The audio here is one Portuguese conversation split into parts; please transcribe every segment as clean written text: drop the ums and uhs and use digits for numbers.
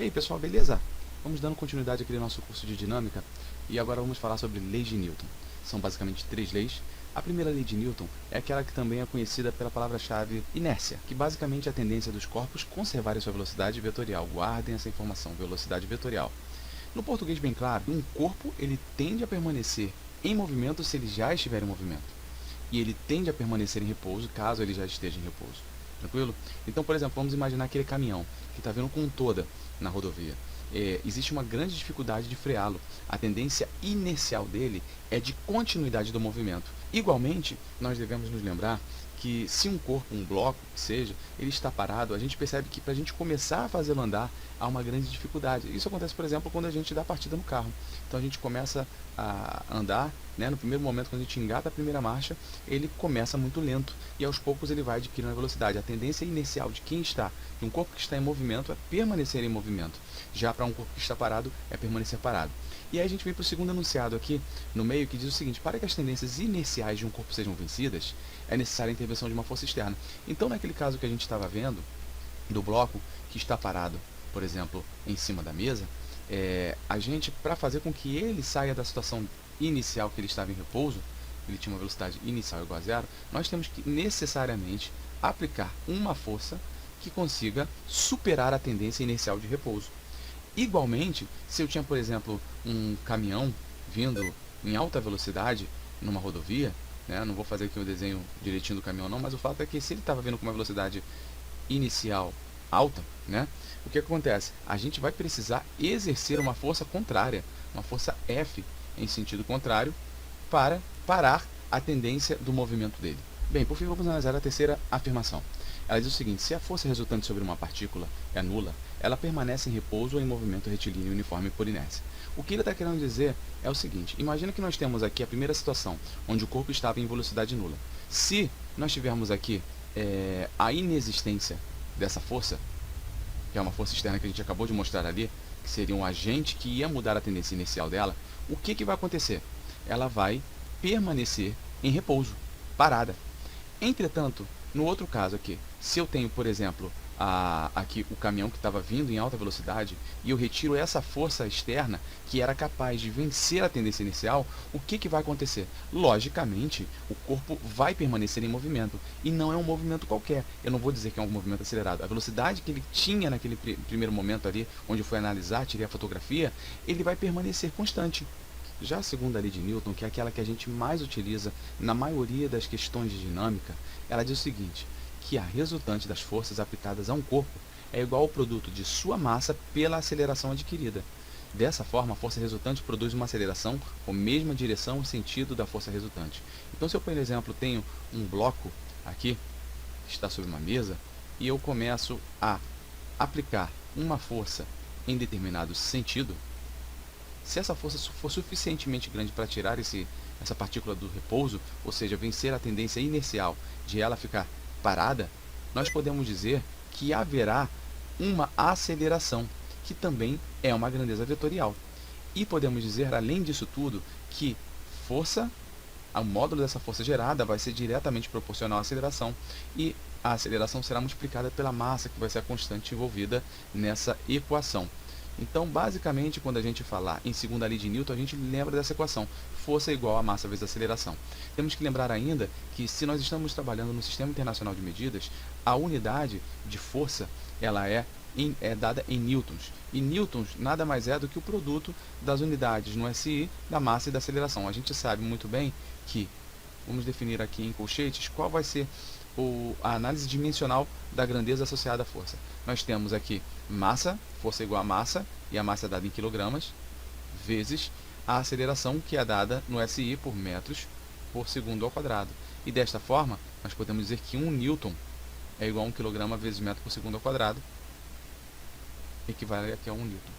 E aí pessoal, beleza? Vamos dando continuidade aqui no nosso curso de dinâmica e agora vamos falar sobre leis de Newton. São basicamente três leis. A primeira lei de Newton é aquela que também é conhecida pela palavra-chave inércia, que basicamente é a tendência dos corpos conservarem sua velocidade vetorial. Guardem essa informação, velocidade vetorial. No português bem claro, um corpo ele tende a permanecer em movimento se ele já estiver em movimento. E ele tende a permanecer em repouso caso ele já esteja em repouso. Tranquilo? Então, por exemplo, vamos imaginar aquele caminhão que está vindo com toda na rodovia. Existe uma grande dificuldade de freá-lo. A tendência inercial dele é de continuidade do movimento. Igualmente, nós devemos nos lembrar que se um corpo, um bloco, que seja, ele está parado, a gente percebe que para a gente começar a fazê-lo andar, há uma grande dificuldade. Isso acontece, por exemplo, quando a gente dá partida no carro. Então a gente começa a andar, né, no primeiro momento, quando a gente engata a primeira marcha, ele começa muito lento e aos poucos ele vai adquirindo a velocidade. A tendência inercial de quem está, de um corpo que está em movimento, é permanecer em movimento. Já para um corpo que está parado, é permanecer parado. E aí a gente vem para o segundo enunciado aqui, no meio, que diz o seguinte: para que as tendências inerciais de um corpo sejam vencidas, é necessária a intervenção de uma força externa. Então, naquele caso que a gente estava vendo, do bloco que está parado, por exemplo, em cima da mesa, a gente, para fazer com que ele saia da situação inicial que ele estava em repouso, ele tinha uma velocidade inicial igual a zero, nós temos que necessariamente aplicar uma força que consiga superar a tendência inercial de repouso. Igualmente, se eu tinha, por exemplo, um caminhão vindo em alta velocidade numa rodovia, né, não vou fazer aqui o desenho direitinho do caminhão não, mas o fato é que se ele estava vindo com uma velocidade inicial alta, né, o que acontece? A gente vai precisar exercer uma força contrária, uma força F em sentido contrário, para parar a tendência do movimento dele. Bem, por fim, vamos analisar a terceira afirmação. Ela diz o seguinte: se a força resultante sobre uma partícula é nula, ela permanece em repouso ou em movimento retilíneo uniforme por inércia. O que ele está querendo dizer é o seguinte: imagina que nós temos aqui a primeira situação, onde o corpo estava em velocidade nula. Se nós tivermos aqui a inexistência dessa força, que é uma força externa que a gente acabou de mostrar ali, que seria um agente que ia mudar a tendência inicial dela, o que vai acontecer? Ela vai permanecer em repouso, parada. Entretanto, no outro caso aqui, se eu tenho, por exemplo, aqui o caminhão que estava vindo em alta velocidade e eu retiro essa força externa que era capaz de vencer a tendência inicial, o que vai acontecer? Logicamente, o corpo vai permanecer em movimento e não é um movimento qualquer. Eu não vou dizer que é um movimento acelerado. A velocidade que ele tinha naquele primeiro momento ali, onde eu fui analisar, tirei a fotografia, ele vai permanecer constante. Já a segunda lei de Newton, que é aquela que a gente mais utiliza na maioria das questões de dinâmica, ela diz o seguinte: que a resultante das forças aplicadas a um corpo é igual ao produto de sua massa pela aceleração adquirida. Dessa forma, a força resultante produz uma aceleração com a mesma direção e sentido da força resultante. Então, se eu, por exemplo, tenho um bloco aqui, que está sobre uma mesa, e eu começo a aplicar uma força em determinado sentido, se essa força for suficientemente grande para tirar essa partícula do repouso, ou seja, vencer a tendência inercial de ela ficar parada, nós podemos dizer que haverá uma aceleração, que também é uma grandeza vetorial. E podemos dizer, além disso tudo, que o módulo dessa força gerada vai ser diretamente proporcional à aceleração, e a aceleração será multiplicada pela massa, que vai ser a constante envolvida nessa equação. Então, basicamente, quando a gente falar em segunda lei de Newton, a gente lembra dessa equação: força igual a massa vezes a aceleração. Temos que lembrar ainda que, se nós estamos trabalhando no Sistema Internacional de Medidas, a unidade de força ela é dada em newtons. E newtons nada mais é do que o produto das unidades no SI, da massa e da aceleração. A gente sabe muito bem que, vamos definir aqui em colchetes, qual vai ser a análise dimensional da grandeza associada à força. Nós temos aqui massa, força igual a massa, e a massa é dada em quilogramas, vezes a aceleração, que é dada no SI por metros por segundo ao quadrado. E desta forma, nós podemos dizer que 1 newton é igual a 1 kg vezes metro por segundo ao quadrado, equivale aqui a 1 newton.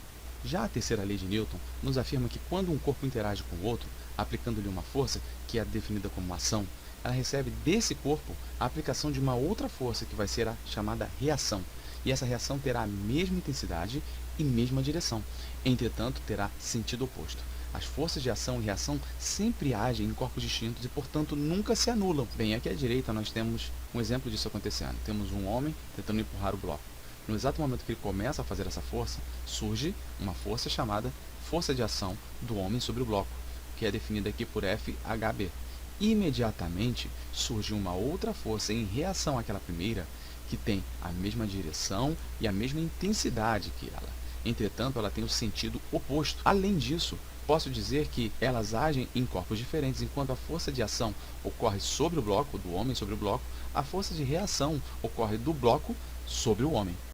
Já a terceira lei de Newton nos afirma que quando um corpo interage com o outro, aplicando-lhe uma força, que é definida como ação, ela recebe desse corpo a aplicação de uma outra força, que vai ser a chamada reação. E essa reação terá a mesma intensidade e mesma direção, entretanto terá sentido oposto. As forças de ação e reação sempre agem em corpos distintos e, portanto, nunca se anulam. Bem, aqui à direita nós temos um exemplo disso acontecendo. Temos um homem tentando empurrar o bloco. no exato momento que ele começa a fazer essa força, surge uma força chamada força de ação do homem sobre o bloco, que é definida aqui por FHB. Imediatamente surge uma outra força em reação àquela primeira, que tem a mesma direção e a mesma intensidade que ela. Entretanto, ela tem o sentido oposto. Além disso, posso dizer que elas agem em corpos diferentes. Enquanto a força de ação ocorre sobre o bloco, do homem sobre o bloco, a força de reação ocorre do bloco sobre o homem.